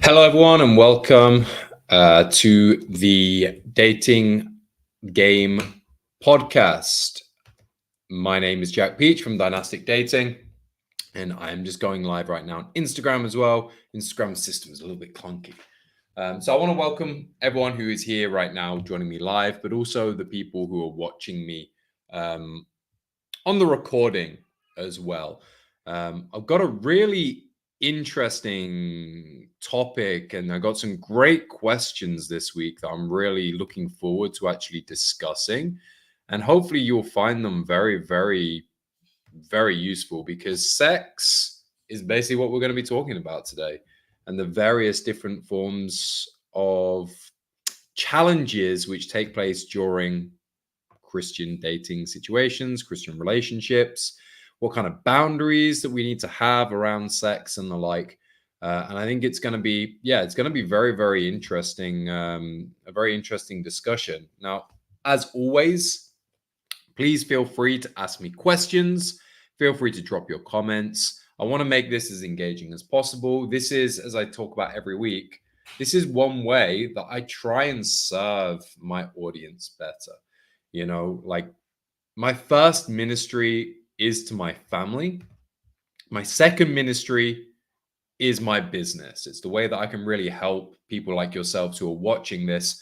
Hello, everyone, and welcome to the Dating Game podcast. My name is Jack Peach from Dynastic Dating, and I'm just going live right now on Instagram as well. Instagram system is a little bit clunky. So I want to welcome everyone who is here right now joining me live, but also the people who are watching me on the recording as well. I've got a really interesting topic, and I got some great questions this week that I'm really looking forward to actually discussing. And hopefully, you'll find them very, very, very useful because sex is basically what we're going to be talking about today, and the various different forms of challenges which take place during Christian dating situations, Christian relationships, what kind of boundaries that we need to have around sex and the like. And I think it's going to be, it's going to be very, very interesting, a very interesting discussion. Now, as always, please feel free to ask me questions. Feel free to drop your comments. I want to make this as engaging as possible. This is, as I talk about every week, this is one way that I try and serve my audience better. Like my first ministry is to my family. My second ministry is my business. It's the way that I can really help people like yourselves who are watching this.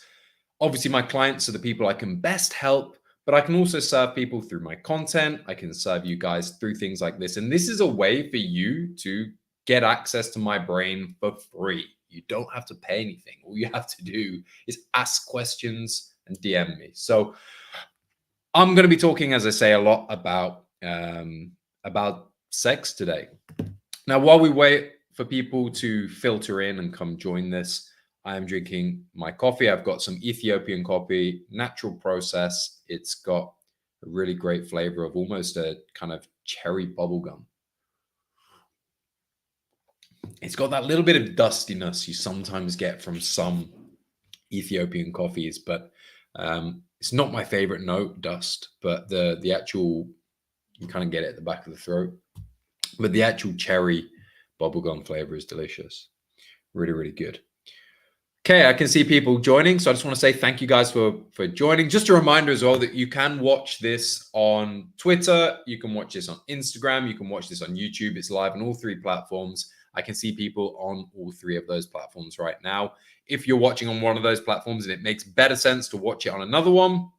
Obviously, my clients are the people I can best help, but I can also serve people through my content. I can serve you guys through things like this. And this is a way for you to get access to my brain for free. You don't have to pay anything. All you have to do is ask questions and DM me. So I'm going to be talking, as I say, a lot about sex today. Now, while we wait for people to filter in and come join this, I am drinking my coffee. I've got some Ethiopian coffee, natural process. It's got a really great flavor of almost a kind of cherry bubblegum. It's got that little bit of dustiness you sometimes get from some Ethiopian coffees, but it's not my favorite note, dust, but the actual, you kind of get it at the back of the throat. But the actual cherry bubblegum flavor is delicious. Really, really good. Okay, I can see people joining. So I just want to say thank you guys for joining. Just a reminder as well that you can watch this on Twitter. You can watch this on Instagram. You can watch this on YouTube. It's live on all three platforms. I can see people on all three of those platforms right now. If you're watching on one of those platforms and it makes better sense to watch it on another one,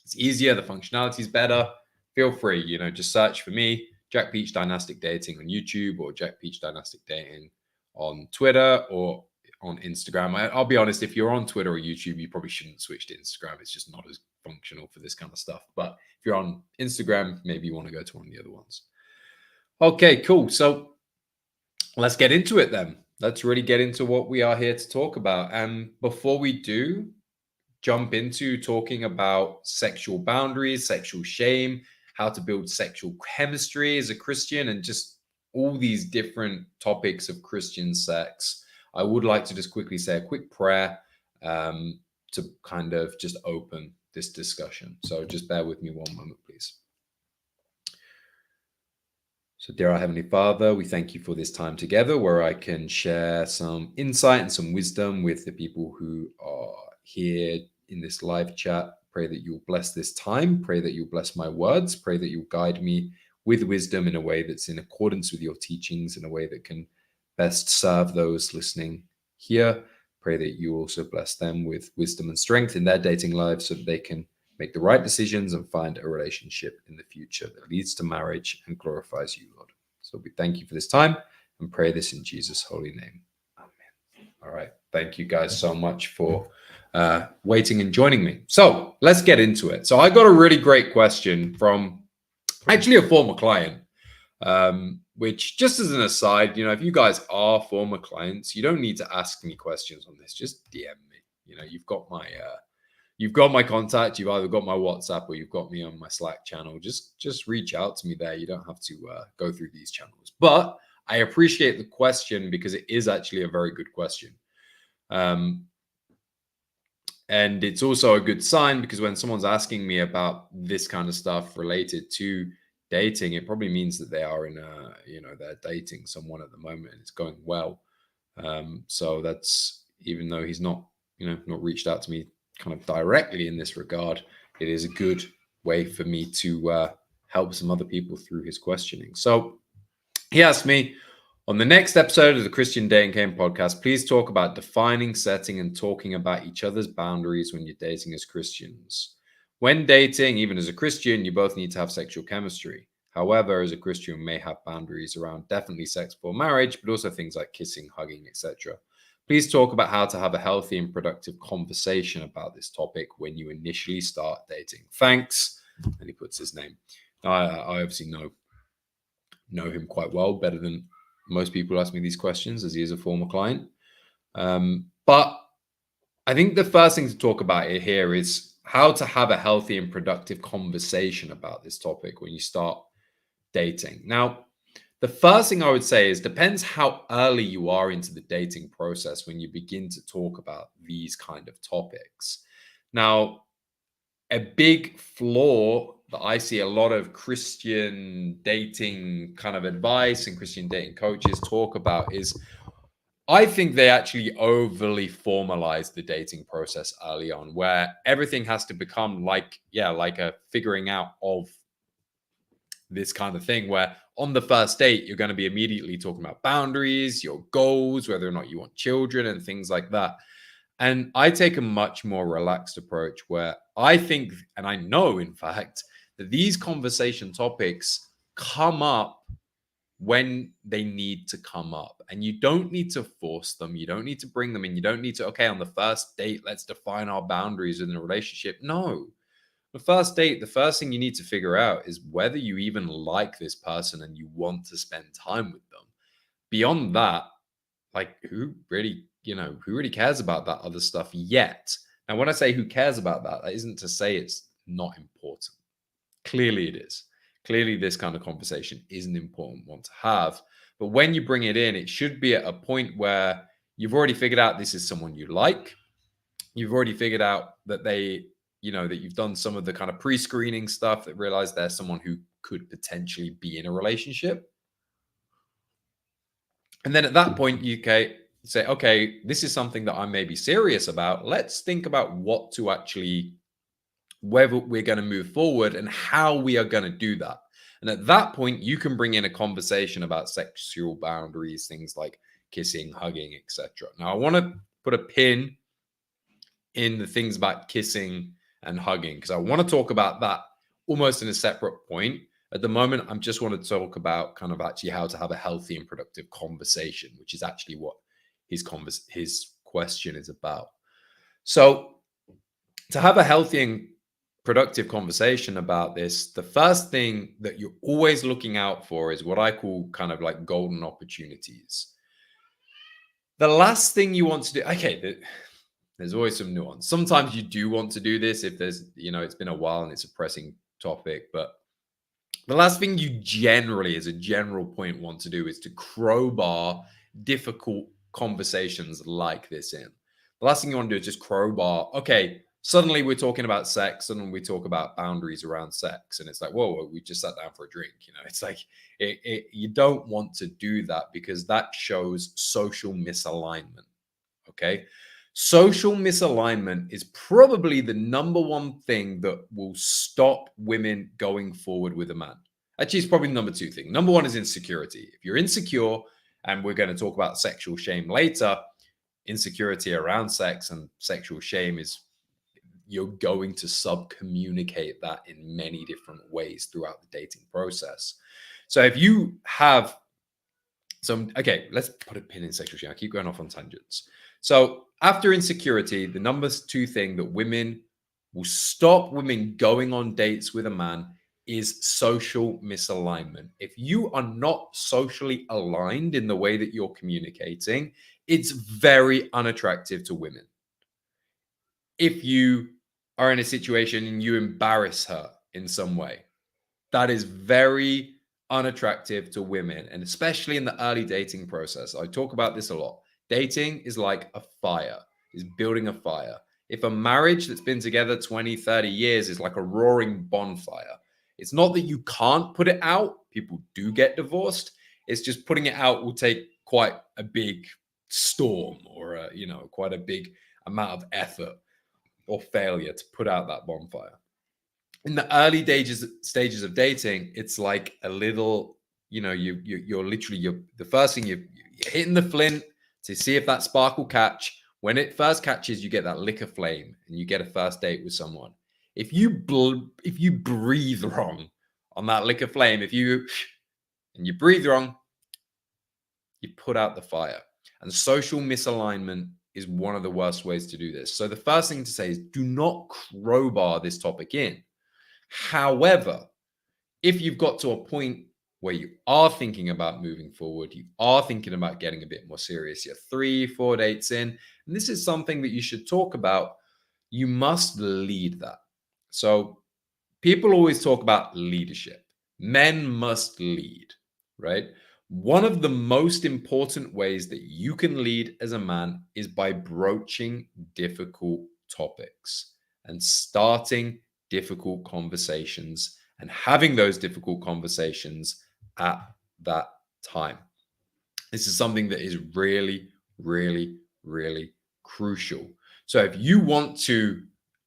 it's easier. The functionality is better. Feel free, just search for me, Jack Peach Dynastic Dating on YouTube or Jack Peach Dynastic Dating on Twitter or on Instagram. I'll be honest, if you're on Twitter or YouTube, you probably shouldn't switch to Instagram. It's just not as functional for this kind of stuff. But if you're on Instagram, maybe you want to go to one of the other ones. Okay, cool. So let's get into it then. Let's really get into what we are here to talk about. And before we do jump into talking about sexual boundaries, sexual shame, how to build sexual chemistry as a Christian, and just all these different topics of Christian sex, I would like to just quickly say a quick prayer to kind of just open this discussion. So just bear with me one moment, please. So, dear our Heavenly Father, we thank you for this time together where I can share some insight and some wisdom with the people who are here in this live chat. Pray that you'll bless this time. Pray that you'll bless my words. Pray that you'll guide me with wisdom in a way that's in accordance with your teachings, in a way that can best serve those listening here. Pray that you also bless them with wisdom and strength in their dating lives so that they can make the right decisions and find a relationship in the future that leads to marriage and glorifies you, Lord. So we thank you for this time and pray this in Jesus' holy name. Amen. All right. Thank you guys so much for waiting and joining me. So let's get into it. So I got a really great question from actually a former client, which, just as an aside, if you guys are former clients, you don't need to ask me questions on this. Just DM me. You've got my contact. You've either got my WhatsApp or you've got me on my Slack channel. Just reach out to me there. You don't have to go through these channels. But I appreciate the question because it is actually a very good question. And it's also a good sign because when someone's asking me about this kind of stuff related to dating, it probably means that they are in they're dating someone at the moment and it's going well. So that's, even though he's not, not reached out to me kind of directly in this regard, it is a good way for me to help some other people through his questioning. So he asked me, on the next episode of the Christian Dating Game podcast, please talk about defining, setting, and talking about each other's boundaries when you're dating as Christians. When dating, even as a Christian, you both need to have sexual chemistry. However, as a Christian, may have boundaries around definitely sex before marriage, but also things like kissing, hugging, etc. Please talk about how to have a healthy and productive conversation about this topic when you initially start dating. Thanks. And he puts his name. I obviously know him quite well, better than most people ask me these questions, as he is a former client. But I think the first thing to talk about here is how to have a healthy and productive conversation about this topic when you start dating. Now, the first thing I would say is, depends how early you are into the dating process when you begin to talk about these kind of topics. Now, a big flaw that I see a lot of Christian dating kind of advice and Christian dating coaches talk about is, I think they actually overly formalize the dating process early on, where everything has to become like a figuring out of this kind of thing, where on the first date, you're going to be immediately talking about boundaries, your goals, whether or not you want children and things like that. And I take a much more relaxed approach where I think, and I know, in fact, that these conversation topics come up when they need to come up. And you don't need to force them. You don't need to bring them in. You don't need to, okay, on the first date, let's define our boundaries in a relationship. No. The first date, the first thing you need to figure out is whether you even like this person and you want to spend time with them. Beyond that, like, who really cares about that other stuff yet? Now, when I say who cares about that, that isn't to say it's not important. Clearly it is. Clearly this kind of conversation is an important one to have. But when you bring it in, it should be at a point where you've already figured out this is someone you like. You've already figured out that that you've done some of the kind of pre-screening stuff, that realize they're someone who could potentially be in a relationship. And then at that point, you can say, okay, this is something that I may be serious about. Let's think about whether we're going to move forward and how we are going to do that. And at that point, you can bring in a conversation about sexual boundaries, things like kissing, hugging, etc. Now, I want to put a pin in the things about kissing and hugging, because I want to talk about that almost in a separate point. At the moment, I just want to talk about kind of actually how to have a healthy and productive conversation, which is actually what his question is about. So to have a healthy and productive conversation about this, the first thing that you're always looking out for is what I call kind of like golden opportunities. The last thing you want to do, okay, there's always some nuance. Sometimes you do want to do this if there's, it's been a while and it's a pressing topic, but the last thing you generally, as a general point, want to do is to crowbar difficult conversations like this in. The last thing you want to do is just crowbar, okay, suddenly we're talking about sex, and we talk about boundaries around sex. And it's like, whoa, we just sat down for a drink. It's like, you don't want to do that, because that shows social misalignment. Okay. Social misalignment is probably the number one thing that will stop women going forward with a man. Actually, it's probably the number two thing. Number one is insecurity. If you're insecure, and we're going to talk about sexual shame later, insecurity around sex and sexual shame is, you're going to sub-communicate that in many different ways throughout the dating process. So if you have okay, let's put a pin in sexual shame. I keep going off on tangents. So after insecurity, the number two thing that women will stop women going on dates with a man is social misalignment. If you are not socially aligned in the way that you're communicating, it's very unattractive to women. If you are in a situation and you embarrass her in some way, that is very unattractive to women, and especially in the early dating process. I talk about this a lot. Dating is like a fire, is building a fire. If a marriage that's been together 20, 30 years is like a roaring bonfire, it's not that you can't put it out. People do get divorced. It's just putting it out will take quite a big storm or quite a big amount of effort or failure to put out that bonfire. In the early stages of dating, it's like a little, you're literally, the first thing you're hitting the flint to see if that spark will catch. When it first catches, you get that lick of flame and you get a first date with someone. If you breathe wrong on that lick of flame, and you breathe wrong, you put out the fire. And social misalignment is one of the worst ways to do this. So the first thing to say is do not crowbar this topic in. However, if you've got to a point where you are thinking about moving forward, you are thinking about getting a bit more serious, you're 3-4 dates in, and this is something that you should talk about, you must lead that. So people always talk about leadership. Men must lead, right? One of the most important ways that you can lead as a man is by broaching difficult topics and starting difficult conversations and having those difficult conversations at that time. This is something that is really, really, really crucial. So if you want to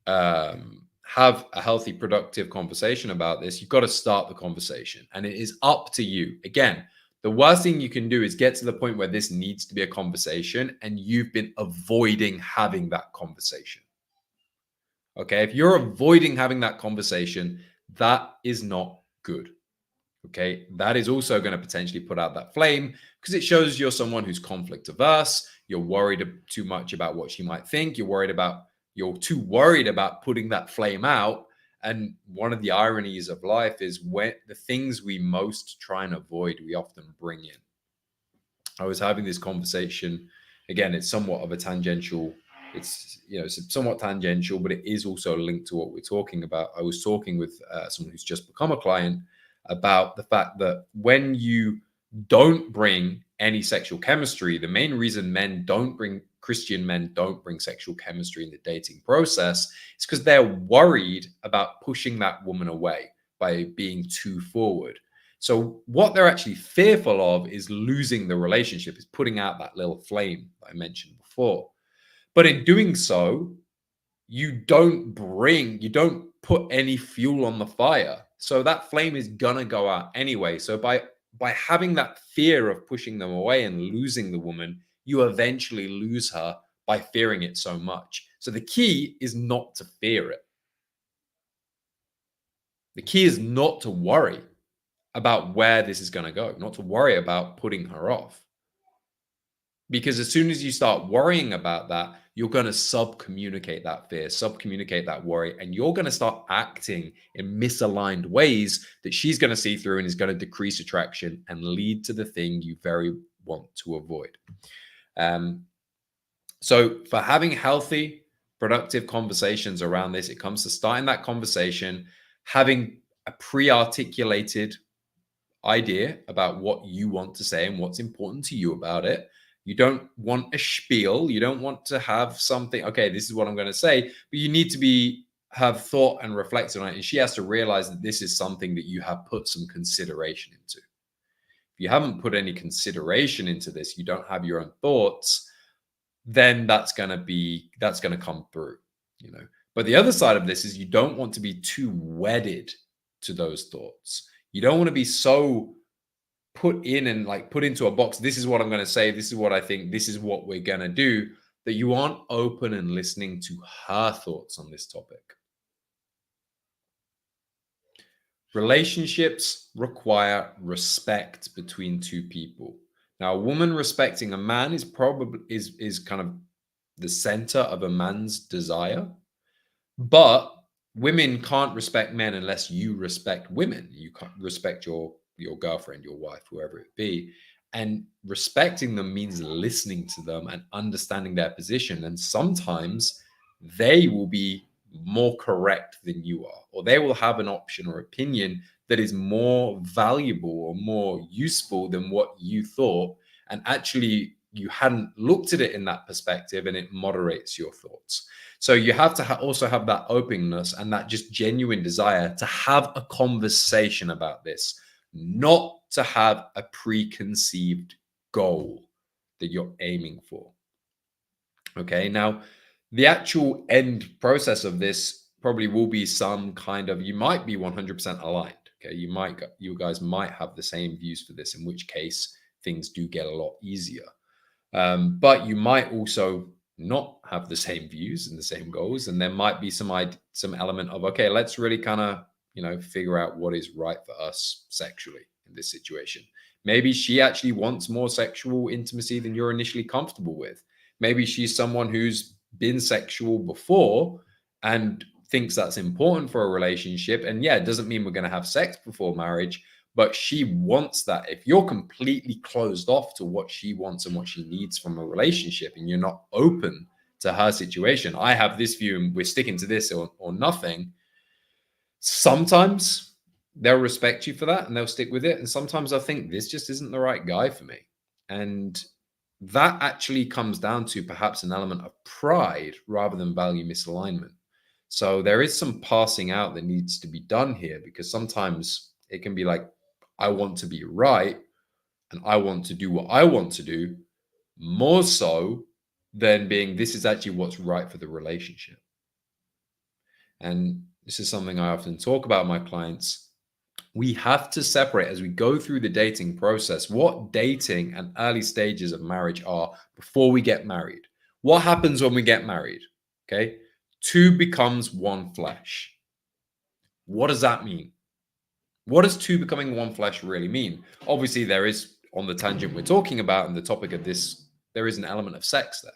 have a healthy, productive conversation about this, you've got to start the conversation, and it is up to you. Again, the worst thing you can do is get to the point where this needs to be a conversation and you've been avoiding having that conversation. Okay, if you're avoiding having that conversation, that is not good. Okay, that is also going to potentially put out that flame because it shows you're someone who's conflict averse. You're worried too much about what she might think. You're too worried about putting that flame out. And one of the ironies of life is when the things we most try and avoid, we often bring in. I was having this conversation. Again, it's somewhat of a tangential. It's somewhat tangential, but it is also linked to what we're talking about. I was talking with someone who's just become a client about the fact that when you don't bring any sexual chemistry, the main reason Christian men don't bring sexual chemistry in the dating process is because they're worried about pushing that woman away by being too forward. So what they're actually fearful of is losing the relationship, is putting out that little flame that I mentioned before. But in doing so, you don't put any fuel on the fire. So that flame is gonna go out anyway. So by having that fear of pushing them away and losing the woman, you eventually lose her by fearing it so much. So the key is not to fear it. The key is not to worry about where this is going to go, not to worry about putting her off. Because as soon as you start worrying about that, you're going to subcommunicate that fear, subcommunicate that worry, and you're going to start acting in misaligned ways that she's going to see through and is going to decrease attraction and lead to the thing you very want to avoid. So for having healthy, productive conversations around this, it comes to starting that conversation, having a pre-articulated idea about what you want to say and what's important to you about it. You don't want a spiel. You don't want to have something, okay, this is what I'm going to say, but you need to have thought and reflected on it. And she has to realize that this is something that you have put some consideration into. If you haven't put any consideration into this, you don't have your own thoughts, then that's going to come through, But the other side of this is you don't want to be too wedded to those thoughts. You don't want to be so put in and put into a box. This is what I'm going to say. This is what I think. This is what we're going to do, that you aren't open and listening to her thoughts on this topic. Relationships require respect between two people. Now, a woman respecting a man is kind of the center of a man's desire, but women can't respect men unless you respect women. You can't respect your girlfriend, your wife, whoever it be. And respecting them means listening to them and understanding their position. And sometimes they will be more correct than you are, or they will have an option or opinion that is more valuable or more useful than what you thought. And actually, you hadn't looked at it in that perspective, and it moderates your thoughts. So you have to also have that openness and that just genuine desire to have a conversation about this, not to have a preconceived goal. that you're aiming for. Okay, now the actual end process of this probably will be some kind of, you might be 100% aligned. Okay, you guys might have the same views for this, in which case things do get a lot easier. But you might also not have the same views and the same goals, and there might be some element of, okay, let's really kind of figure out what is right for us sexually in this situation. Maybe she actually wants more sexual intimacy than you're initially comfortable with. Maybe she's someone who's been sexual before and thinks that's important for a relationship. And yeah, it doesn't mean we're going to have sex before marriage, but she wants that. If you're completely closed off to what she wants and what she needs from a relationship, and you're not open to her situation, I have this view and we're sticking to this or nothing. Sometimes they'll respect you for that and they'll stick with it. And sometimes I think this just isn't the right guy for me. And that actually comes down to perhaps an element of pride rather than value misalignment. So there is some passing out that needs to be done here, because sometimes it can be like, I want to be right and I want to do what I want to do, more so than being, this is actually what's right for the relationship. And this is something I often talk about with my clients. We have to separate, as we go through the dating process, what dating and early stages of marriage are before we get married. What happens when we get married? Okay. Two becomes one flesh. What does that mean? What does two becoming one flesh really mean? Obviously, there is, on the tangent we're talking about and the topic of this, there is an element of sex there.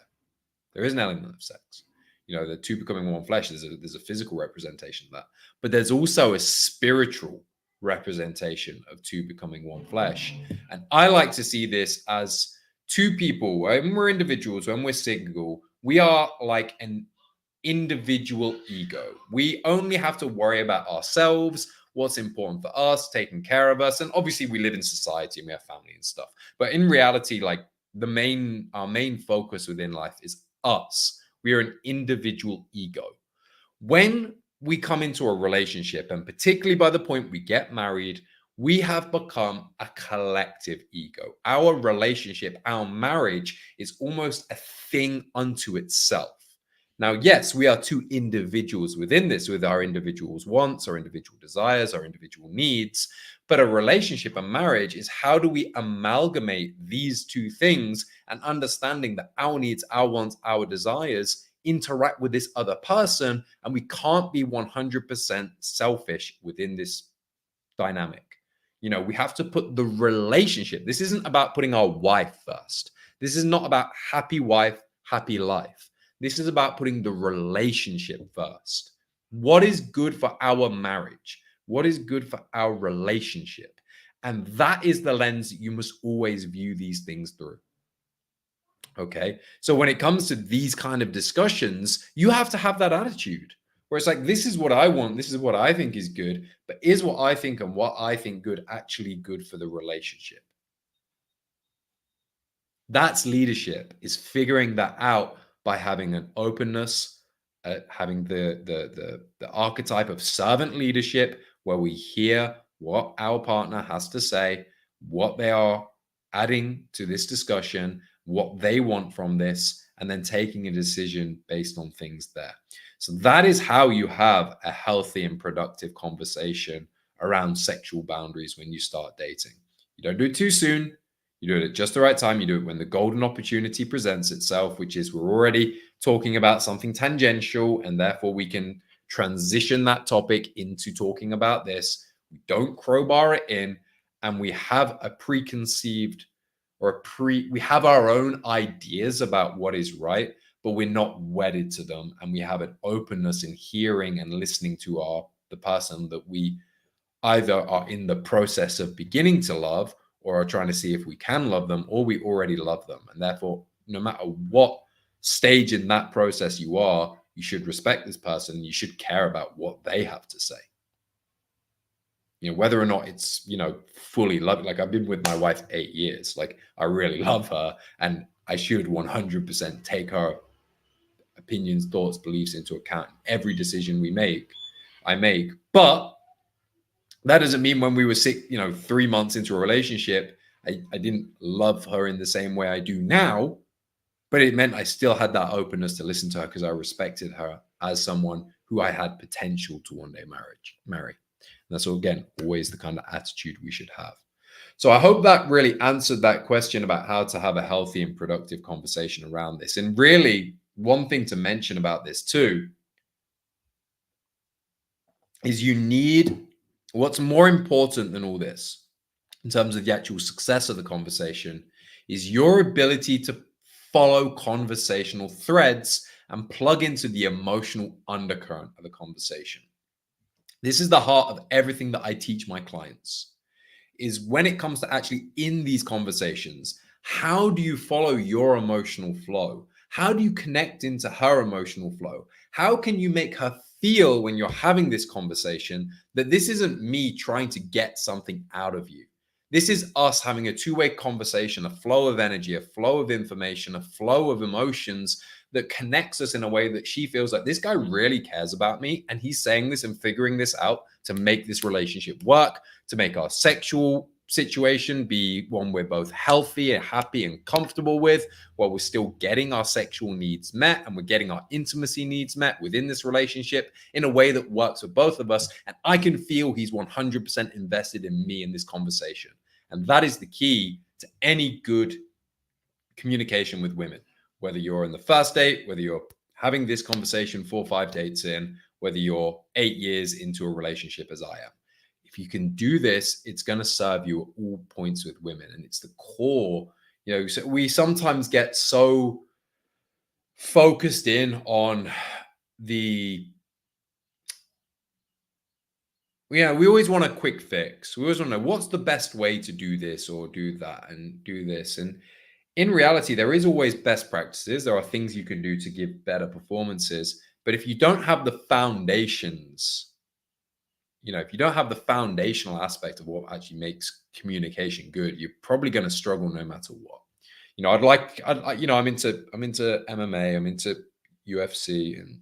There is an element of sex. The two becoming one flesh, there's a physical representation of that. But there's also a spiritual representation of two becoming one flesh. And I like to see this as two people. When we're individuals, when we're single, we are like an individual ego. We only have to worry about ourselves, what's important for us, taking care of us. And obviously we live in society and we have family and stuff. But in reality, like our main focus within life is us. We are an individual ego. When we come into a relationship, and particularly by the point we get married, we have become a collective ego. Our relationship, our marriage is almost a thing unto itself. Now, yes, we are two individuals within this, with our individual wants, our individual desires, our individual needs. But a relationship, a marriage, is how do we amalgamate these two things, and understanding that our needs, our wants, our desires interact with this other person, and we can't be 100% selfish within this dynamic. We have to put the relationship. This isn't about putting our wife first. This is not about happy wife, happy life. This is about putting the relationship first. What is good for our marriage? What is good for our relationship? And that is the lens you must always view these things through. Okay. So when it comes to these kind of discussions, you have to have that attitude where it's like, this is what I want. This is what I think is good, but is what I think and what I think good actually good for the relationship? That's leadership, is figuring that out by having an openness, having the archetype of servant leadership, where we hear what our partner has to say, what they are adding to this discussion, what they want from this, and then taking a decision based on things there. So that is how you have a healthy and productive conversation around sexual boundaries when you start dating. You don't do it too soon. You do it at just the right time. You do it when the golden opportunity presents itself, which is, we're already talking about something tangential, and therefore we can transition that topic into talking about this. We don't crowbar it in, and we have a preconceived we have our own ideas about what is right, but we're not wedded to them, and we have an openness in hearing and listening to the person that we either are in the process of beginning to love, or are trying to see if we can love them, or we already love them. And therefore, no matter what stage in that process you are, you should respect this person. You should care about what they have to say. Whether or not it's, fully love. Like, I've been with my wife 8 years. Like, I really love her, and I should 100% take her opinions, thoughts, beliefs into account in every decision I make. But that doesn't mean when we were 3 months into a relationship, I didn't love her in the same way I do now, but it meant I still had that openness to listen to her because I respected her as someone who I had potential to one day marry. And that's, again, always the kind of attitude we should have. So I hope that really answered that question about how to have a healthy and productive conversation around this. And really, one thing to mention about this too is you need, what's more important than all this in terms of the actual success of the conversation is your ability to follow conversational threads and plug into the emotional undercurrent of the conversation. This is the heart of everything that I teach my clients, is when it comes to actually in these conversations, how do you follow your emotional flow? How do you connect into her emotional flow? How can you make her feel when you're having this conversation that this isn't me trying to get something out of you? This is us having a two-way conversation, a flow of energy, a flow of information, a flow of emotions that connects us in a way that she feels like this guy really cares about me. And he's saying this and figuring this out to make this relationship work, to make our sexual situation be one we're both healthy and happy and comfortable with, while we're still getting our sexual needs met and we're getting our intimacy needs met within this relationship in a way that works for both of us. And I can feel he's 100% invested in me in this conversation. And that is the key to any good communication with women, whether you're in the first date, whether you're having this conversation 4 or 5 dates in, whether you're 8 years into a relationship as I am. If you can do this, it's going to serve you at all points with women. And it's the core, so we sometimes get so focused in on we always want a quick fix. We always want to know what's the best way to do this or do that and do this. And in reality, there is always best practices. There are things you can do to give better performances. But if you don't have the foundations, if you don't have the foundational aspect of what actually makes communication good, you're probably going to struggle no matter what. I'm into MMA, I'm into UFC, and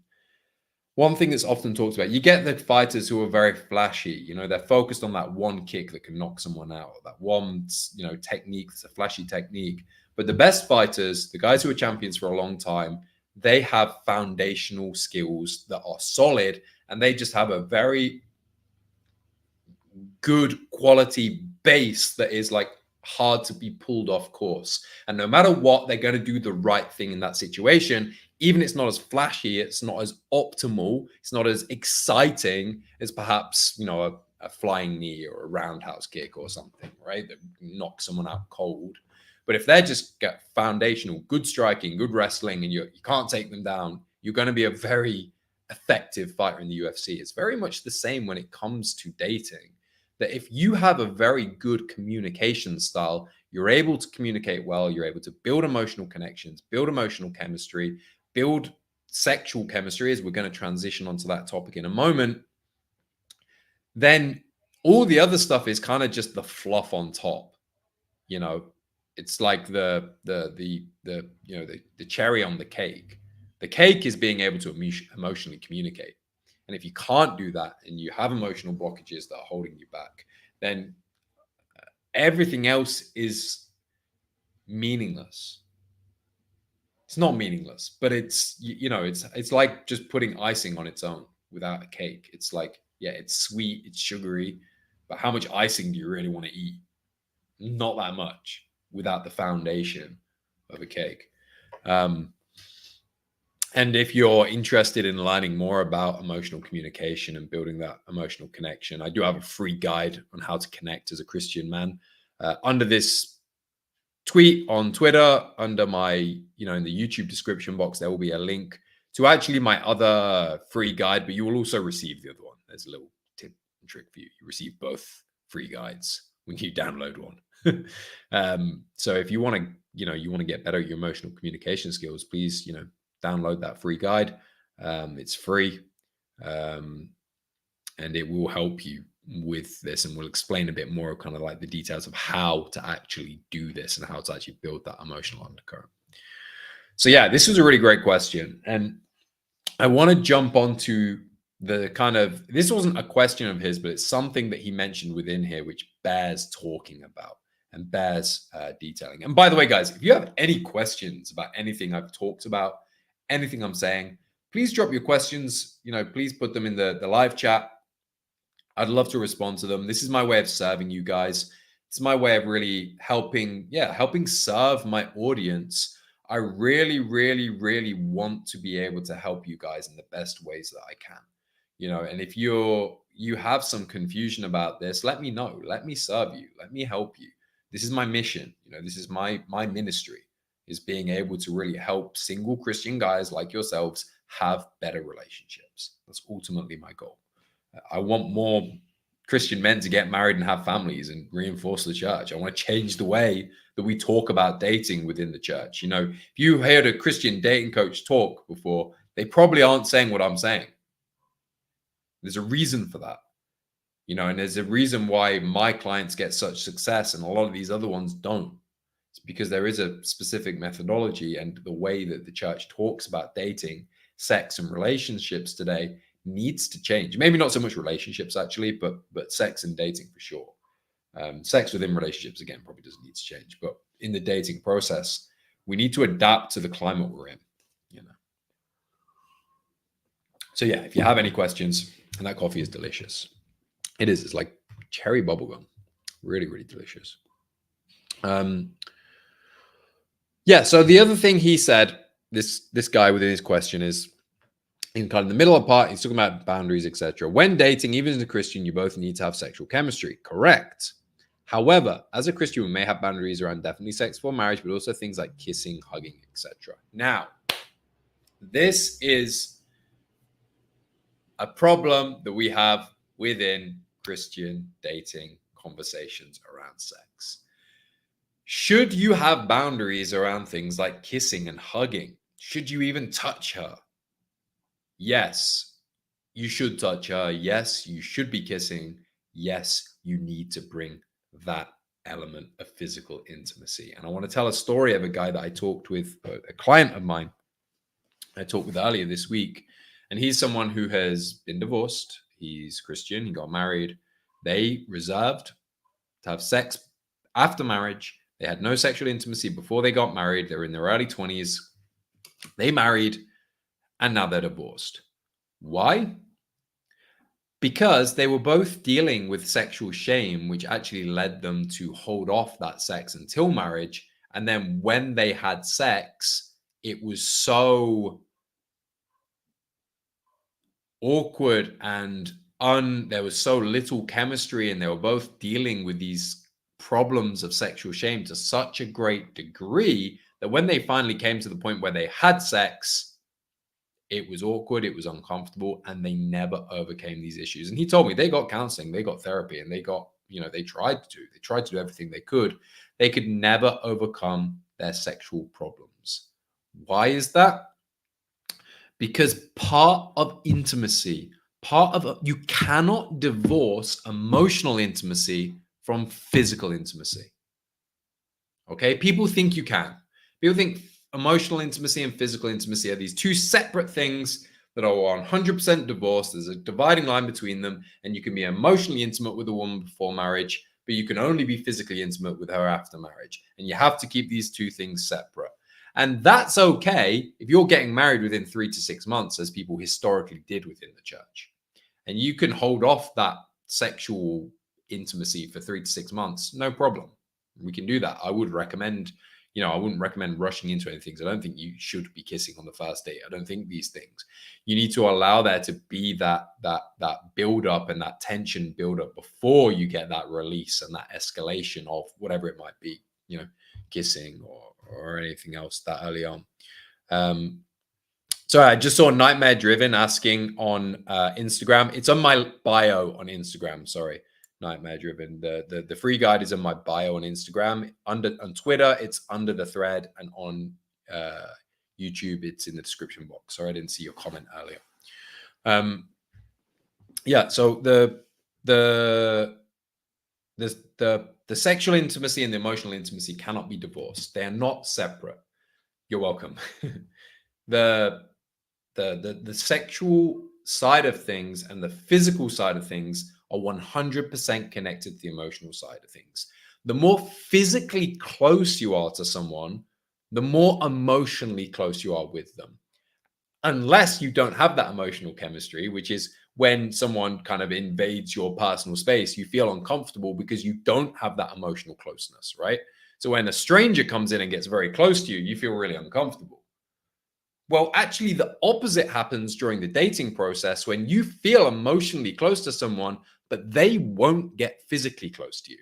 one thing that's often talked about, you get the fighters who are very flashy. They're focused on that one kick that can knock someone out, that one, technique, that's a flashy technique. But the best fighters, the guys who are champions for a long time, they have foundational skills that are solid, and they just have a very good quality base that is like hard to be pulled off course. And no matter what, they're going to do the right thing in that situation. Even if it's not as flashy, it's not as optimal, it's not as exciting as perhaps, a flying knee or a roundhouse kick or something, right? That knocks someone out cold. But if they just get foundational, good striking, good wrestling, and you can't take them down, you're going to be a very effective fighter in the UFC. It's very much the same when it comes to dating. That if you have a very good communication style, you're able to communicate well, you're able to build emotional connections, build emotional chemistry, build sexual chemistry, as we're going to transition onto that topic in a moment, then all the other stuff is kind of just the fluff on top. It's like the cherry on the cake. The cake is being able to emotionally communicate. And if you can't do that and you have emotional blockages that are holding you back, then everything else is meaningless. It's not meaningless, but it's like just putting icing on its own without a cake. It's like, yeah, it's sweet, it's sugary, but how much icing do you really want to eat? Not that much without the foundation of a cake. And if you're interested in learning more about emotional communication and building that emotional connection, I do have a free guide on how to connect as a Christian man. Under this tweet on Twitter, under my, in the YouTube description box, there will be a link to actually my other free guide, but you will also receive the other one. There's a little tip and trick for you. You receive both free guides when you download one. So if you want to get better at your emotional communication skills, please, download that free guide. It's free, and it will help you with this, and we'll explain a bit more kind of like the details of how to actually do this and how to actually build that emotional undercurrent. So yeah, this was a really great question, and I want to jump onto the kind of, this wasn't a question of his, but it's something that he mentioned within here which bears talking about, and bears detailing. And by the way, guys, if you have any questions about anything I've talked about, anything I'm saying, please drop your questions. Please put them in the live chat. I'd love to respond to them. This is my way of serving you guys. It's my way of really helping serve my audience. I really, really, really want to be able to help you guys in the best ways that I can. And if you have some confusion about this, let me know. Let me serve you. Let me help you. This is my mission. This is my ministry, is being able to really help single Christian guys like yourselves have better relationships. That's ultimately my goal. I want more Christian men to get married and have families and reinforce the church. I want to change the way that we talk about dating within the church. If you heard a Christian dating coach talk before, they probably aren't saying what I'm saying. There's a reason for that. And there's a reason why my clients get such success and a lot of these other ones don't. It's because there is a specific methodology, and the way that the church talks about dating, sex, and relationships today needs to change. Maybe not so much relationships actually, but sex and dating for sure. Sex within relationships, again, probably doesn't need to change, but in the dating process, we need to adapt to the climate we're in. So yeah, if you have any questions, and that coffee is delicious. It is. It's like cherry bubblegum. Really, really delicious. Yeah. So the other thing he said, this guy within his question, is in kind of the middle of the part, he's talking about boundaries, etc. When dating, even as a Christian, you both need to have sexual chemistry. Correct. However, as a Christian, we may have boundaries around definitely sex before marriage, but also things like kissing, hugging, etc. Now, this is a problem that we have within Christian dating conversations around sex. Should you have boundaries around things like kissing and hugging? Should you even touch her? Yes, you should touch her. Yes, you should be kissing. Yes, you need to bring that element of physical intimacy. And I want to tell a story of a guy that I talked with, a client of mine I talked with earlier this week. And he's someone who has been divorced. He's Christian. He got married. They reserved to have sex after marriage. They had no sexual intimacy before they got married. They were in their early 20s. They married, and now they're divorced. Why? Because they were both dealing with sexual shame, which actually led them to hold off that sex until marriage. And then when they had sex, it was so awkward and there was so little chemistry, and they were both dealing with these problems of sexual shame to such a great degree that when they finally came to the point where they had sex, it was awkward, it was uncomfortable, and they never overcame these issues. And he told me they got counseling, they got therapy, and they tried to do everything they could. They could never overcome their sexual problems. Why is that? Because part of intimacy, you cannot divorce emotional intimacy from physical intimacy. Okay? People think you can. People think emotional intimacy and physical intimacy are these two separate things that are 100% divorced. There's a dividing line between them, and you can be emotionally intimate with a woman before marriage, but you can only be physically intimate with her after marriage. And you have to keep these two things separate. And that's okay if you're getting married within 3 to 6 months, as people historically did within the church. And you can hold off that sexual intimacy for 3 to 6 months, no problem. We can do that. I would recommend, I wouldn't recommend rushing into anything. I don't think you should be kissing on the first date. I don't think these things. You need to allow there to be that build up and that tension build up before you get that release and that escalation of whatever it might be, kissing or anything else that early on. So I just saw Nightmare Driven asking on Instagram. It's on my bio on Instagram. Sorry, Nightmare Driven. The free guide is on my bio on Instagram. On Twitter, it's under the thread, and on YouTube, it's in the description box. Sorry, I didn't see your comment earlier. Yeah. So the sexual intimacy and the emotional intimacy cannot be divorced. They are not separate. You're welcome. The sexual side of things and the physical side of things are 100% connected to the emotional side of things. The more physically close you are to someone, the more emotionally close you are with them. Unless you don't have that emotional chemistry, which is when someone kind of invades your personal space, you feel uncomfortable because you don't have that emotional closeness, right? So when a stranger comes in and gets very close to you, you feel really uncomfortable. Well, actually, the opposite happens during the dating process when you feel emotionally close to someone, but they won't get physically close to you.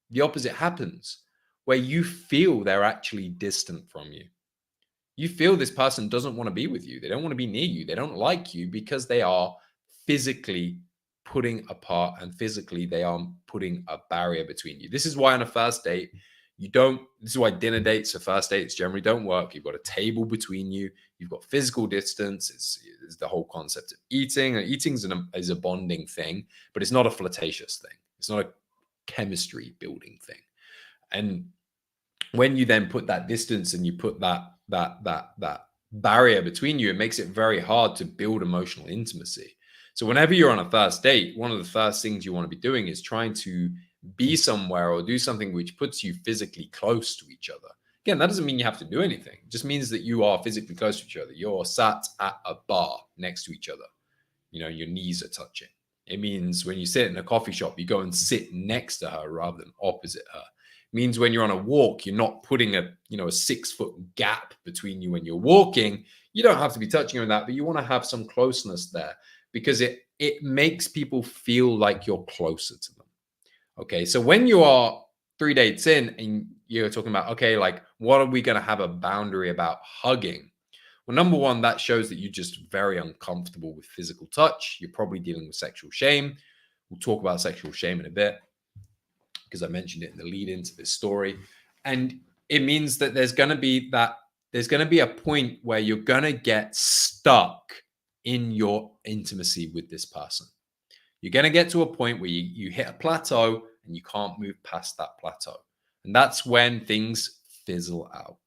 The opposite happens where you feel they're actually distant from you. You feel this person doesn't want to be with you. They don't want to be near you. They don't like you because they are physically putting apart and physically they are putting a barrier between you. This is why on a first date, this is why dinner dates or first dates generally don't work. You've got a table between you. You've got physical distance. It's the whole concept of eating. Eating is a bonding thing, but it's not a flirtatious thing. It's not a chemistry building thing. And when you then put that distance and you put that barrier between you, it makes it very hard to build emotional intimacy. So whenever you're on a first date, one of the first things you want to be doing is trying to be somewhere or do something which puts you physically close to each other. Again, that doesn't mean you have to do anything. It just means that you are physically close to each other. You're sat at a bar next to each other. Your knees are touching. It means when you sit in a coffee shop, you go and sit next to her rather than opposite her. It means when you're on a walk, you're not putting a 6-foot gap between you when you're walking. You don't have to be touching on that, but you want to have some closeness there because it makes people feel like you're closer to them. Okay, so when you are 3 dates in and you're talking about, okay, like what are we going to have a boundary about hugging? Well, number one, that shows that you're just very uncomfortable with physical touch. You're probably dealing with sexual shame. We'll talk about sexual shame in a bit because I mentioned it in the lead into this story. And it means that there's going to be a point where you're going to get stuck in your intimacy with this person. You're going to get to a point where you hit a plateau and you can't move past that plateau. And that's when things fizzle out.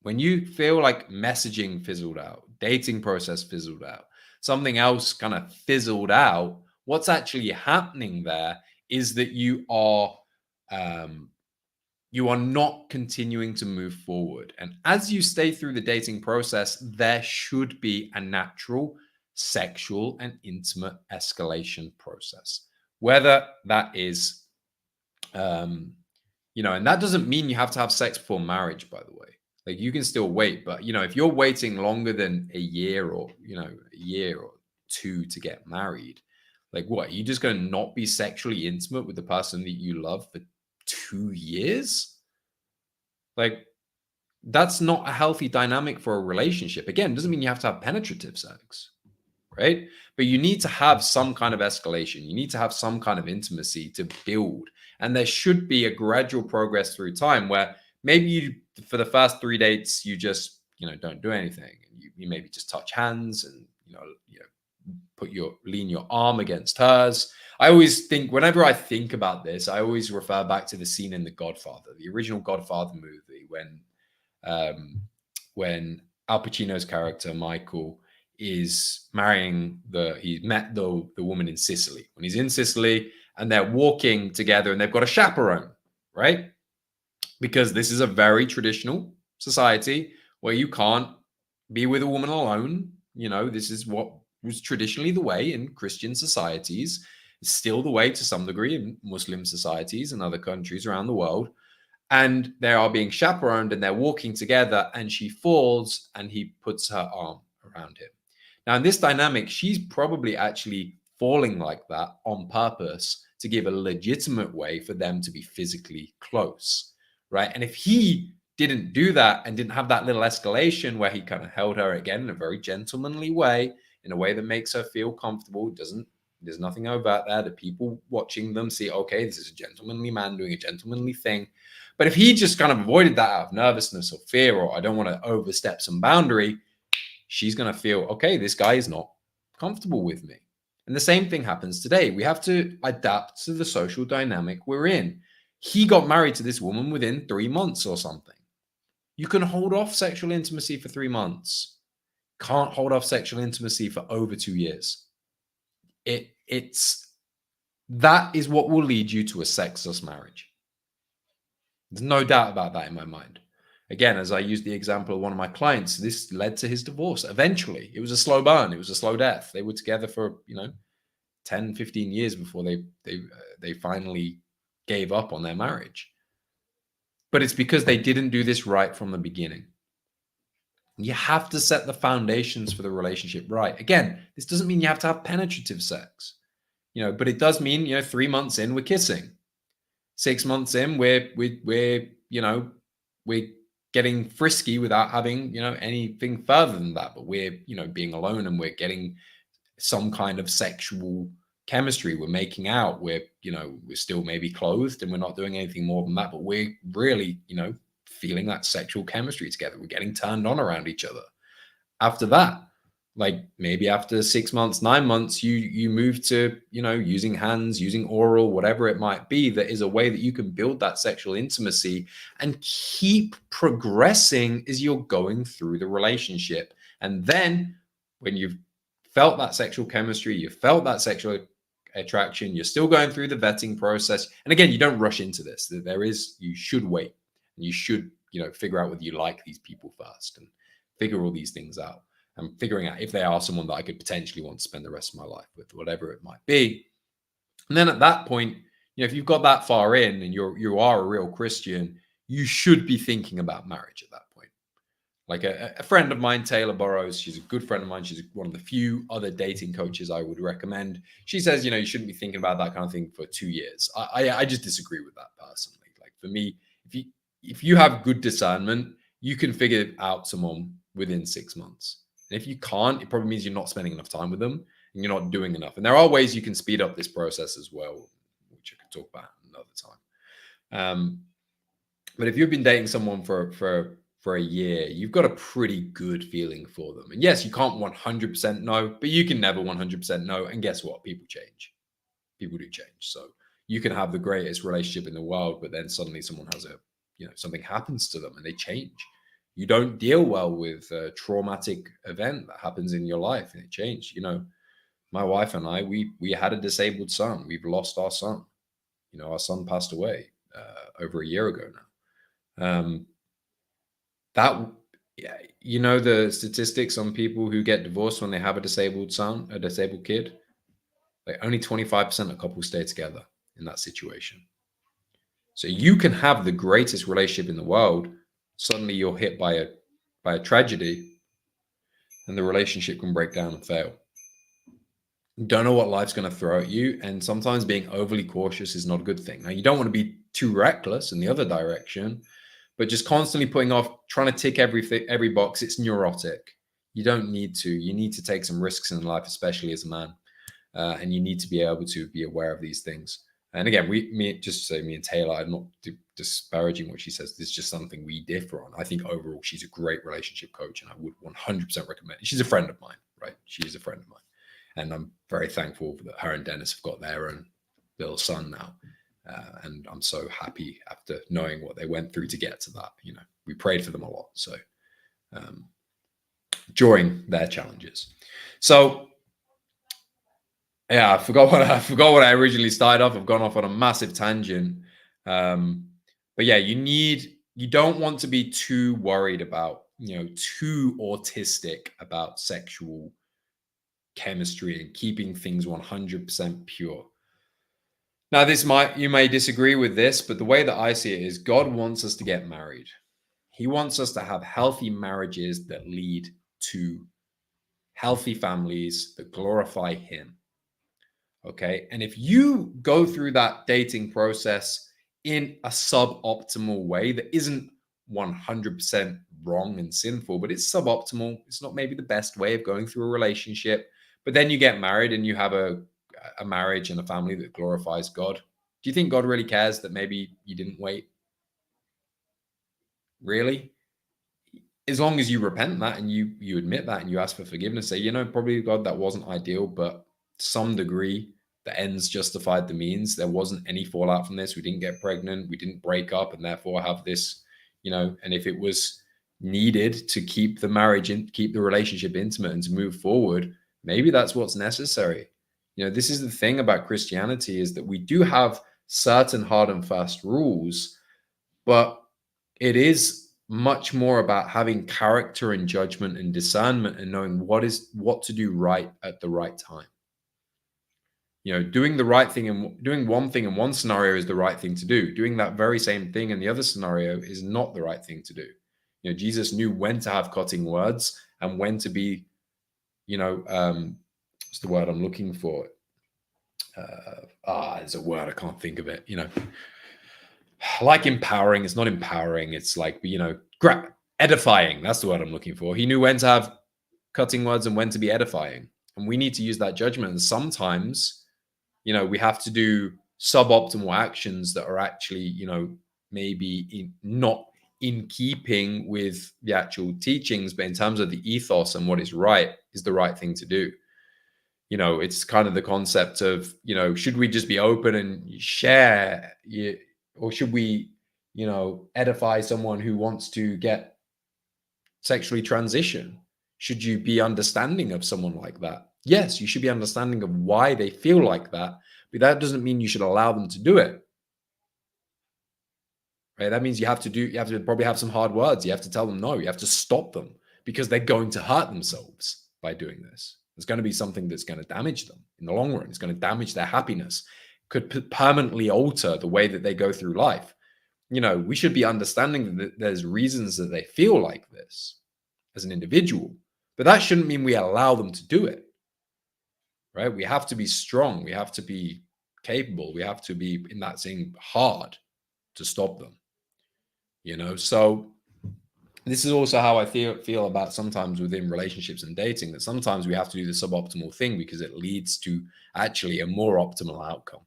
When you feel like messaging fizzled out, dating process fizzled out, something else kind of fizzled out, what's actually happening there is that you are not continuing to move forward. And as you stay through the dating process, there should be a natural sexual and intimate escalation process, whether that is, and that doesn't mean you have to have sex before marriage, by the way. Like you can still wait, but if you're waiting longer than a year or two to get married, like what? Are you just going to not be sexually intimate with the person that you love for 2 years? Like that's not a healthy dynamic for a relationship. Again, it doesn't mean you have to have penetrative sex, right? But you need to have some kind of escalation. You need to have some kind of intimacy to build. And there should be a gradual progress through time where maybe for the first 3 dates, you just, don't do anything. You maybe just touch hands and, lean your arm against hers. I always think, whenever I think about this, I always refer back to the scene in The Godfather, the original Godfather movie, when Al Pacino's character, Michael, is marrying he met the woman in Sicily. When he's in Sicily and they're walking together and they've got a chaperone, right? Because this is a very traditional society where you can't be with a woman alone. This is what was traditionally the way in Christian societies. It's still the way to some degree in Muslim societies and other countries around the world. And they are being chaperoned and they're walking together and she falls and he puts her arm around him. Now, in this dynamic, she's probably actually falling like that on purpose to give a legitimate way for them to be physically close, right? And if he didn't do that and didn't have that little escalation where he kind of held her again in a very gentlemanly way, in a way that makes her feel comfortable, there's nothing overt there. The people watching them see, okay, this is a gentlemanly man doing a gentlemanly thing. But if he just kind of avoided that out of nervousness or fear, or I don't want to overstep some boundary, she's going to feel, okay, this guy is not comfortable with me. And the same thing happens today. We have to adapt to the social dynamic we're in. He got married to this woman within 3 months or something. You can hold off sexual intimacy for 3 months. Can't hold off sexual intimacy for over 2 years. That is what will lead you to a sexless marriage. There's no doubt about that in my mind. Again, as I used the example of one of my clients, this led to his divorce. Eventually, it was a slow burn. It was a slow death. They were together for, 10, 15 years before they finally gave up on their marriage. But it's because they didn't do this right from the beginning. You have to set the foundations for the relationship right. Again, this doesn't mean you have to have penetrative sex, but it does mean, 3 months in, we're kissing. 6 months in, we're getting frisky without having, anything further than that. But we're, being alone and we're getting some kind of sexual chemistry. We're making out. We're still maybe clothed and we're not doing anything more than that. But we're really, feeling that sexual chemistry together. We're getting turned on around each other. After that, like maybe after 6 months, 9 months, you move to, using hands, using oral, whatever it might be. That is a way that you can build that sexual intimacy and keep progressing as you're going through the relationship. And then when you've felt that sexual chemistry, you felt that sexual attraction, you're still going through the vetting process. And again, you don't rush into this. You should wait. And you should, figure out whether you like these people first and figure all these things out. And figuring out if they are someone that I could potentially want to spend the rest of my life with, whatever it might be. And then at that point, if you've got that far in and you are a real Christian, you should be thinking about marriage at that point. Like a friend of mine, Taylor Burrows, she's a good friend of mine. She's one of the few other dating coaches I would recommend. She says, you shouldn't be thinking about that kind of thing for 2 years. I just disagree with that personally. Like for me, if you have good discernment, you can figure out someone within 6 months. And if you can't, it probably means you're not spending enough time with them and you're not doing enough. And there are ways you can speed up this process as well, which I could talk about another time. But if you've been dating someone for a year, you've got a pretty good feeling for them. And yes, you can't 100% know, but you can never 100% know. And guess what? People change. People do change. So you can have the greatest relationship in the world, but then suddenly someone has something happens to them and they change. You don't deal well with a traumatic event that happens in your life and it changed. My wife and I, we had a disabled son. We've lost our son. Our son passed away over a year ago now. The statistics on people who get divorced when they have a disabled kid, like only 25% of couples stay together in that situation. So you can have the greatest relationship in the world. Suddenly you're hit by a tragedy and the relationship can break down and fail. You don't know what life's going to throw at you. And sometimes being overly cautious is not a good thing. Now, you don't want to be too reckless in the other direction, but just constantly putting off, trying to tick every box, it's neurotic. You don't need to. You need to take some risks in life, especially as a man. And you need to be able to be aware of these things. And again, me and Taylor, I'm not disparaging what she says. This is just something we differ on. I think overall, she's a great relationship coach and I would 100% recommend it. She's a friend of mine, right? She is a friend of mine. And I'm very thankful that her and Dennis have got their own little son now. And I'm so happy after knowing what they went through to get to that. We prayed for them a lot. So during their challenges. So yeah, I forgot what I originally started off. I've gone off on a massive tangent. But yeah, you don't want to be too worried about, too autistic about sexual chemistry and keeping things 100% pure. Now, you may disagree with this, but the way that I see it is God wants us to get married. He wants us to have healthy marriages that lead to healthy families that glorify Him. Okay. And if you go through that dating process in a suboptimal way that isn't 100% wrong and sinful, but it's suboptimal, it's not maybe the best way of going through a relationship, but then you get married and you have a marriage and a family that glorifies God. Do you think God really cares that maybe you didn't wait? Really? As long as you repent that and you admit that and you ask for forgiveness, say, probably God, that wasn't ideal, but to some degree, the ends justified the means. There wasn't any fallout from this. We didn't get pregnant. We didn't break up and therefore have this, and if it was needed to keep the marriage and keep the relationship intimate and to move forward, maybe that's what's necessary. This is the thing about Christianity is that we do have certain hard and fast rules, But it is much more about having character and judgment and discernment and knowing what to do right at the right time. Doing the right thing and doing one thing in one scenario is the right thing to do. Doing that very same thing in the other scenario is not the right thing to do. Jesus knew when to have cutting words and when to be, what's the word I'm looking for? There's a word, I can't think of it. Like empowering. It's not empowering. It's like, edifying. That's the word I'm looking for. He knew when to have cutting words and when to be edifying. And we need to use that judgment. And sometimes, we have to do suboptimal actions that are actually, maybe not in keeping with the actual teachings, but in terms of the ethos and what is right is the right thing to do. It's kind of the concept of, should we just be open and share, or should we, edify someone who wants to get sexually transition? Should you be understanding of someone like that? Yes, you should be understanding of why they feel like that, but that doesn't mean you should allow them to do it. Right? That means you have to probably have some hard words. You have to tell them no. You have to stop them because they're going to hurt themselves by doing this. There's going to be something that's going to damage them in the long run. It's going to damage their happiness, could permanently alter the way that they go through life. We should be understanding that there's reasons that they feel like this as an individual, but that shouldn't mean we allow them to do it. Right? We have to be strong. We have to be capable. We have to be, in that saying, hard to stop them. So this is also how I feel about sometimes within relationships and dating, that sometimes we have to do the suboptimal thing because it leads to actually a more optimal outcome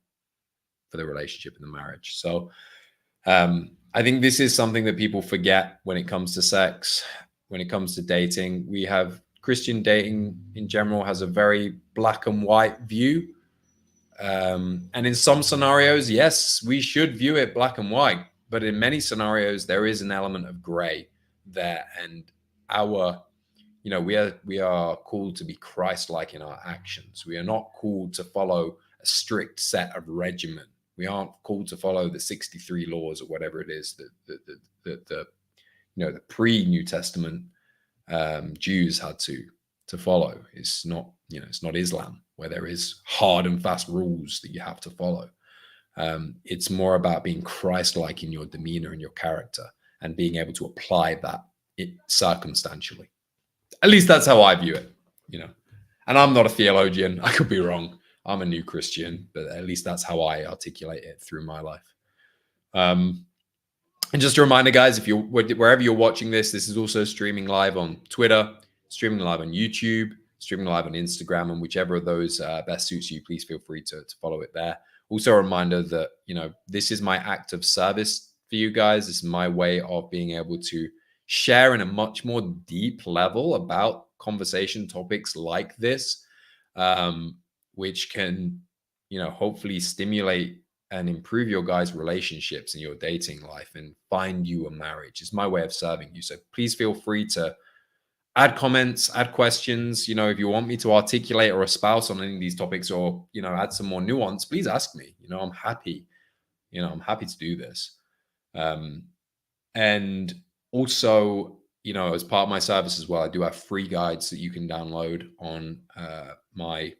for the relationship and the marriage. So I think this is something that people forget when it comes to sex, when it comes to dating. We have Christian dating in general has a very black and white view. And in some scenarios, yes, we should view it black and white. But in many scenarios, there is an element of gray there. And we are called to be Christ-like in our actions. We are not called to follow a strict set of regimen. We aren't called to follow the 63 laws or whatever it is that the pre-New Testament Jews had to follow. It's not Islam, where there is hard and fast rules that you have to follow. It's more about being Christ-like in your demeanor and your character and being able to apply that circumstantially. At least that's how I view it, And I'm not a theologian. I could be wrong. I'm a new Christian, but at least that's how I articulate it through my life. And just a reminder, guys, if wherever you're watching this is also streaming live on Twitter, streaming live on YouTube, streaming live on Instagram, and whichever of those best suits you, please feel free to follow it there. Also a reminder that, this is my act of service for you guys. This is my way of being able to share in a much more deep level about conversation topics like this, which can, hopefully stimulate and improve your guys' relationships in your dating life and find you a marriage. It's my way of serving you. So please feel free to add comments, add questions. If you want me to articulate or espouse on any of these topics or, add some more nuance, please ask me. I'm happy. I'm happy to do this. And also, as part of my service as well, I do have free guides that you can download on my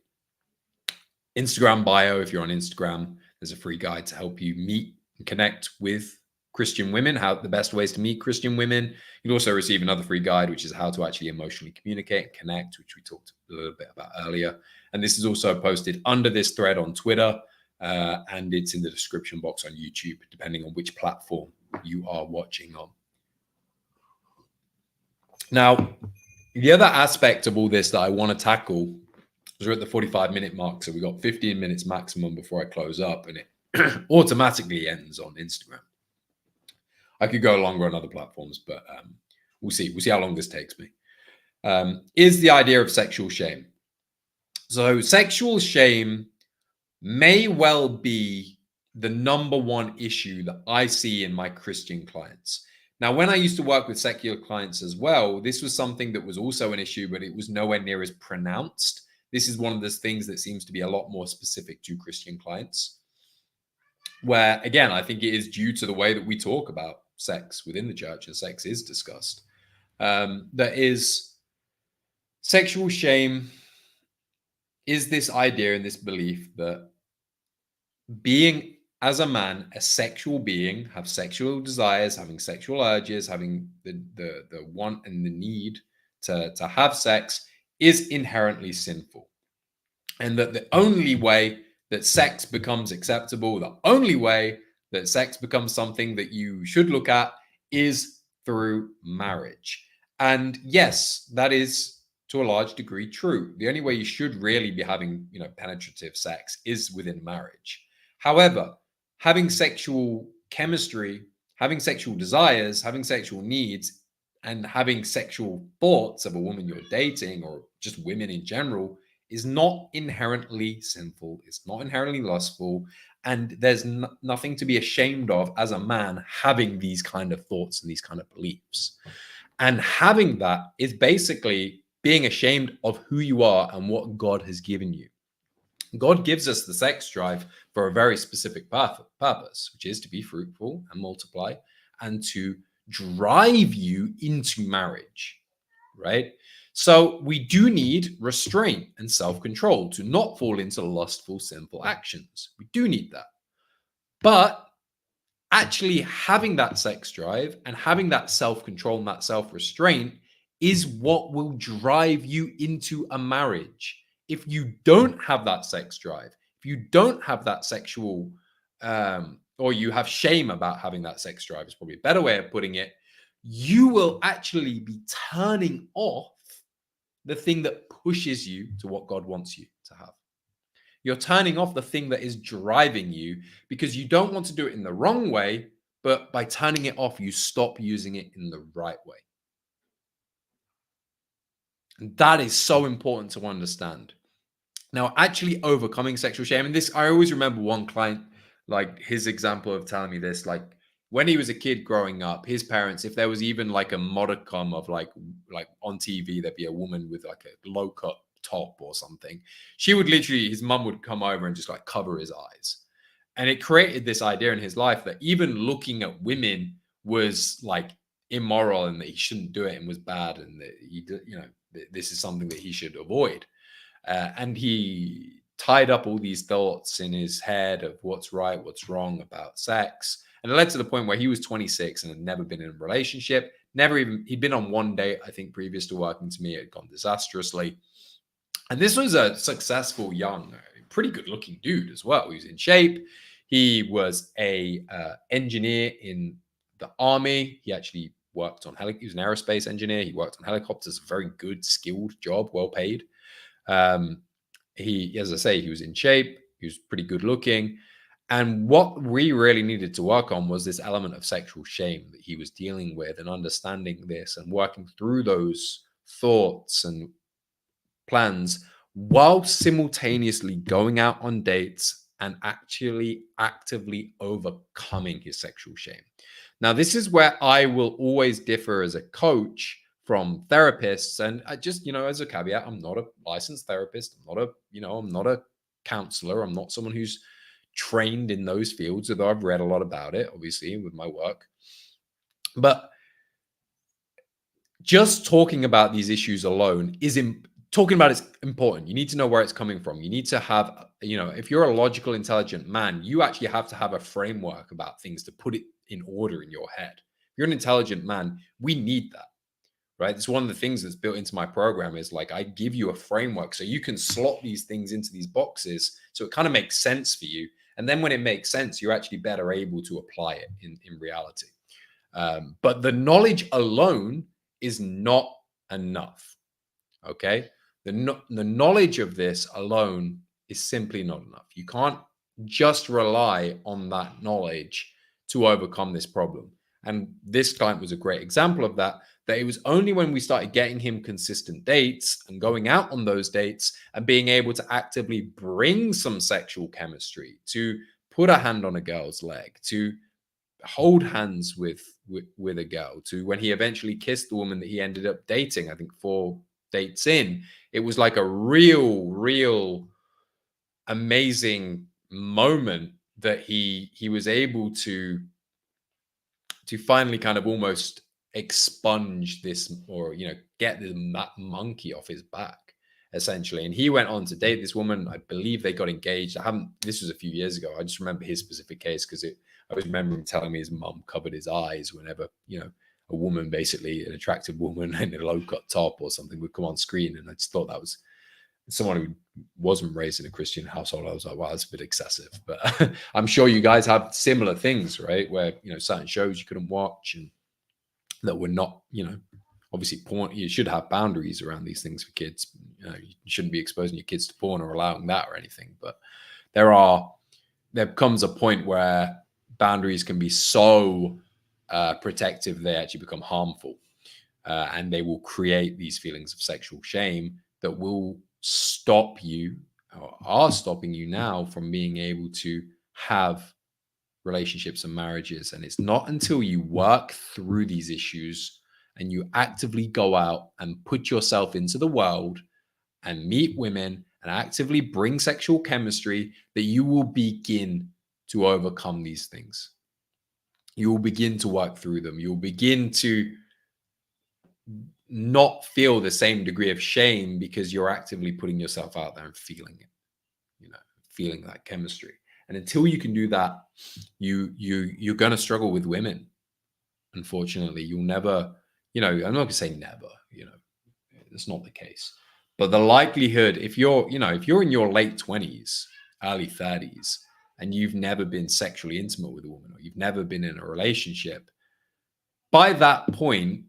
Instagram bio. If you're on Instagram, there's a free guide to help you meet and connect with Christian women, how the best ways to meet Christian women. You'll also receive another free guide, which is how to actually emotionally communicate and connect, which we talked a little bit about earlier. And this is also posted under this thread on Twitter, and it's in the description box on YouTube, depending on which platform you are watching on. Now, the other aspect of all this that I want to tackle, we're at the 45-minute mark, so we got 15 minutes maximum before I close up, and it automatically ends on Instagram. I could go longer on other platforms, but we'll see. We'll see how long this takes me. Is the idea of sexual shame. So sexual shame may well be the number one issue that I see in my Christian clients. Now, when I used to work with secular clients as well, this was something that was also an issue, but it was nowhere near as pronounced. This is one of those things that seems to be a lot more specific to Christian clients, where, again, I think it is due to the way that we talk about sex within the church, and sex is discussed. That is, sexual shame is this idea and this belief that being as a man, a sexual being, have sexual desires, having sexual urges, having the want and the need to have sex is inherently sinful. And that the only way that sex becomes acceptable, the only way that sex becomes something that you should look at is through marriage. And yes, that is to a large degree true. The only way you should really be having, penetrative sex is within marriage. However, having sexual chemistry, having sexual desires, having sexual needs, and having sexual thoughts of a woman you're dating or just women in general is not inherently sinful. It's not inherently lustful. And there's nothing to be ashamed of as a man having these kind of thoughts and these kind of beliefs. And having that is basically being ashamed of who you are and what God has given you. God gives us the sex drive for a very specific purpose, which is to be fruitful and multiply and to drive you into marriage, right? So we do need restraint and self-control to not fall into lustful, sinful actions. We do need that. But actually having that sex drive and having that self-control and that self-restraint is what will drive you into a marriage. If you don't have that sex drive, if you don't have that sexual, or you have shame about having that sex drive, is probably a better way of putting it, you will actually be turning off the thing that pushes you to what God wants you to have. You're turning off the thing that is driving you because you don't want to do it in the wrong way, but by turning it off, you stop using it in the right way. And that is so important to understand. Now, actually overcoming sexual shame, and this, I always remember one client, like his example of telling me this, like when he was a kid growing up, his parents, if there was even like a modicum of like on TV, there'd be a woman with like a low cut top or something. She would literally, his mum would come over and just like cover his eyes. And it created this idea in his life that even looking at women was like immoral and that he shouldn't do it and was bad. And that he, this is something that he should avoid. And he tied up all these thoughts in his head of what's right, what's wrong about sex. And it led to the point where he was 26 and had never been in a relationship. He'd been on one date, I think, previous to working to me. It had gone disastrously. And this was a successful, young, pretty good looking dude as well. He was in shape. He was a engineer in the army. He actually worked on he was an aerospace engineer. He worked on helicopters, a very good, skilled job, well paid. He, as I say, he was in shape. He was pretty good looking. And what we really needed to work on was this element of sexual shame that he was dealing with, and understanding this and working through those thoughts and plans while simultaneously going out on dates and actually actively overcoming his sexual shame. Now, this is where I will always differ as a coach from therapists. And I just, as a caveat, I'm not a licensed therapist. I'm not a counselor. I'm not someone who's trained in those fields, although I've read a lot about it, obviously, with my work. But just talking about these issues alone talking about it's important. You need to know where it's coming from. You need to have, if you're a logical, intelligent man, you actually have to have a framework about things to put it in order in your head. If you're an intelligent man, we need that, right? It's one of the things that's built into my program is like, I give you a framework so you can slot these things into these boxes so it kind of makes sense for you. And then when it makes sense, you're actually better able to apply it in reality. But the knowledge alone is not enough, okay? The knowledge of this alone is simply not enough. You can't just rely on that knowledge to overcome this problem. And this client was a great example of that it was only when we started getting him consistent dates and going out on those dates and being able to actively bring some sexual chemistry, to put a hand on a girl's leg, to hold hands with a girl, to when he eventually kissed the woman that he ended up dating, I think 4 dates in, it was like a real amazing moment that he was able to finally kind of almost expunge this, or get that monkey off his back, essentially. And he went on to date this woman. I believe they got engaged. This was a few years ago. I just remember his specific case because I was remembering telling me his mum covered his eyes whenever a woman, basically an attractive woman in a low cut top or something, would come on screen. And I just thought that was someone who wasn't raised in a Christian household. I was like, wow, that's a bit excessive. But I'm sure you guys have similar things, right? Where, certain shows you couldn't watch and that were not, obviously porn. You should have boundaries around these things for kids. You shouldn't be exposing your kids to porn or allowing that or anything. But there comes a point where boundaries can be so protective, they actually become harmful. And they will create these feelings of sexual shame that will stop you, or are stopping you now, from being able to have relationships and marriages. And it's not until you work through these issues and you actively go out and put yourself into the world and meet women and actively bring sexual chemistry that you will begin to overcome these things. You will begin to work through them. You will begin to not feel the same degree of shame because you're actively putting yourself out there and feeling it, feeling that chemistry. And until you can do that, you're going to struggle with women. Unfortunately, you'll never, I'm not going to say never, it's not the case. But the likelihood, if you're in your late 20s, early 30s, and you've never been sexually intimate with a woman, or you've never been in a relationship, by that point,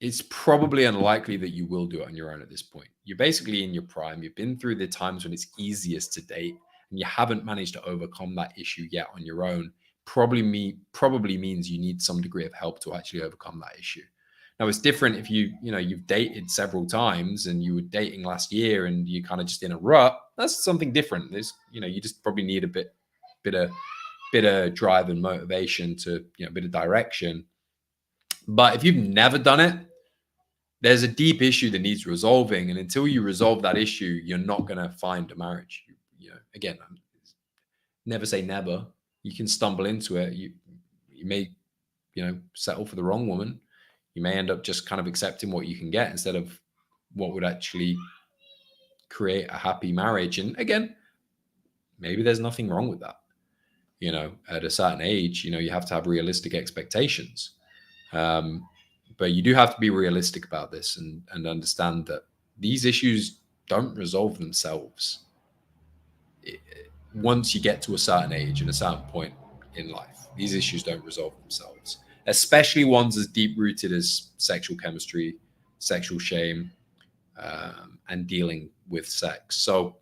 it's probably unlikely that you will do it on your own at this point. You're basically in your prime. You've been through the times when it's easiest to date, and you haven't managed to overcome that issue yet on your own. Probably means you need some degree of help to actually overcome that issue. Now, it's different if you've dated several times and you were dating last year and you're kind of just in a rut. That's something different. You just probably need a bit of drive and motivation to, a bit of direction. But if you've never done it, there's a deep issue that needs resolving. And until you resolve that issue, you're not going to find a marriage. Again, never say never. You can stumble into it. You may, settle for the wrong woman. You may end up just kind of accepting what you can get instead of what would actually create a happy marriage. And again, maybe there's nothing wrong with that. At a certain age, you have to have realistic expectations. But you do have to be realistic about this and understand that these issues don't resolve themselves once you get to a certain age and a certain point in life. These issues don't resolve themselves, especially ones as deep-rooted as sexual chemistry, sexual shame, and dealing with sex. So,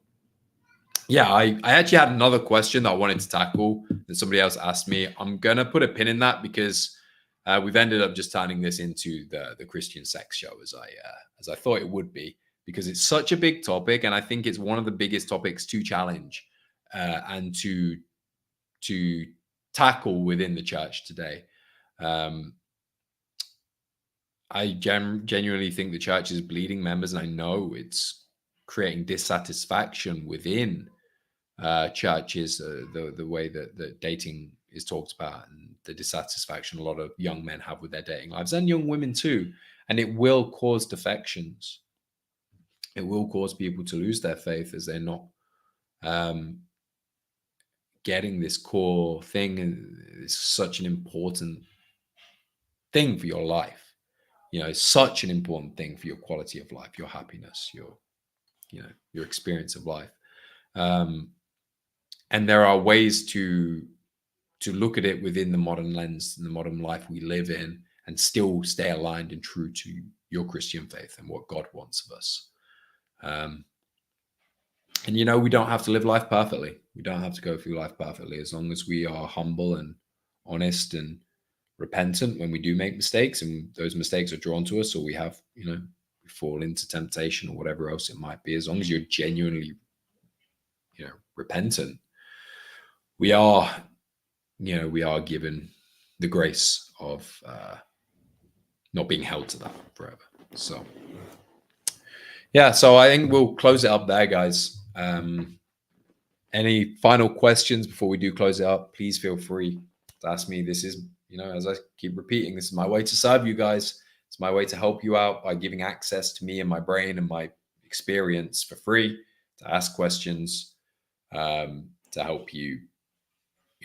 yeah, I actually had another question that I wanted to tackle that somebody else asked me. I'm going to put a pin in that because we've ended up just turning this into the Christian sex show as I thought it would be, because it's such a big topic, and I think it's one of the biggest topics to challenge and to tackle within the church today. I genuinely think the church is bleeding members, and I know it's creating dissatisfaction within churches, the way that dating is talked about, and the dissatisfaction a lot of young men have with their dating lives, and young women too. And it will cause defections. It will cause people to lose their faith as they're not getting this core thing. And it's such an important thing for your life. It's such an important thing for your quality of life, your happiness, your experience of life. And there are ways to look at it within the modern lens and the modern life we live in, and still stay aligned and true to your Christian faith and what God wants of us. And we don't have to live life perfectly. We don't have to go through life perfectly, as long as we are humble and honest and repentant when we do make mistakes, and those mistakes are drawn to us, or we have, we fall into temptation or whatever else it might be. As long as you're genuinely, repentant, we are given the grace of not being held to that forever. So, yeah, so I think we'll close it up there, guys. Any final questions before we do close it up? Please feel free to ask me. This is as I keep repeating, this is my way to serve you guys. It's my way to help you out by giving access to me and my brain and my experience for free, to ask questions, to help you,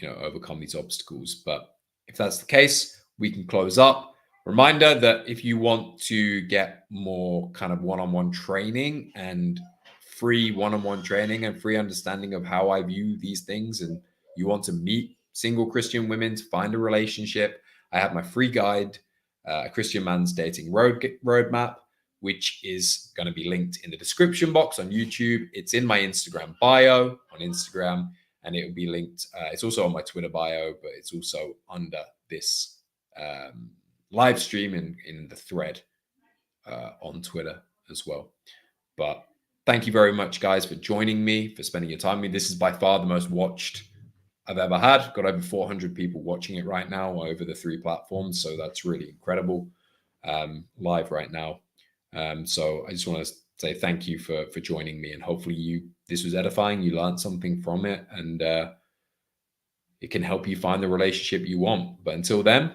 overcome these obstacles. But if that's the case, we can close up. Reminder that if you want to get more kind of one-on-one training and free one-on-one training and free understanding of how I view these things, and you want to meet single Christian women to find a relationship, I have my free guide, A Christian Man's Dating Roadmap, which is going to be linked in the description box on YouTube. It's in my Instagram bio on Instagram, and it will be linked. It's also on my Twitter bio, but it's also under this live stream in the thread on Twitter as well. But thank you very much, guys, for joining me, for spending your time with me. This is by far the most watched I've ever had. Got over 400 people watching it right now over the 3 platforms. So that's really incredible, live right now. So I just want to say thank you for joining me, and hopefully this was edifying. You learned something from it, and it can help you find the relationship you want. But until then,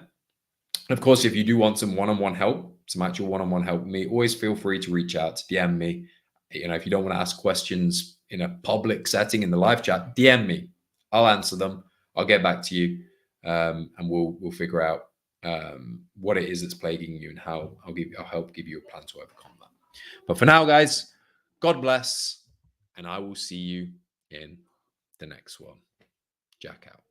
of course, if you do want some one-on-one help, some actual one-on-one help with me, always feel free to reach out, to DM me. If you don't want to ask questions in a public setting in the live chat, DM me. I'll answer them. I'll get back to you, and we'll figure out what it is that's plaguing you and how I'll help give you a plan to overcome that. But for now, guys, God bless, and I will see you in the next one. Jack out.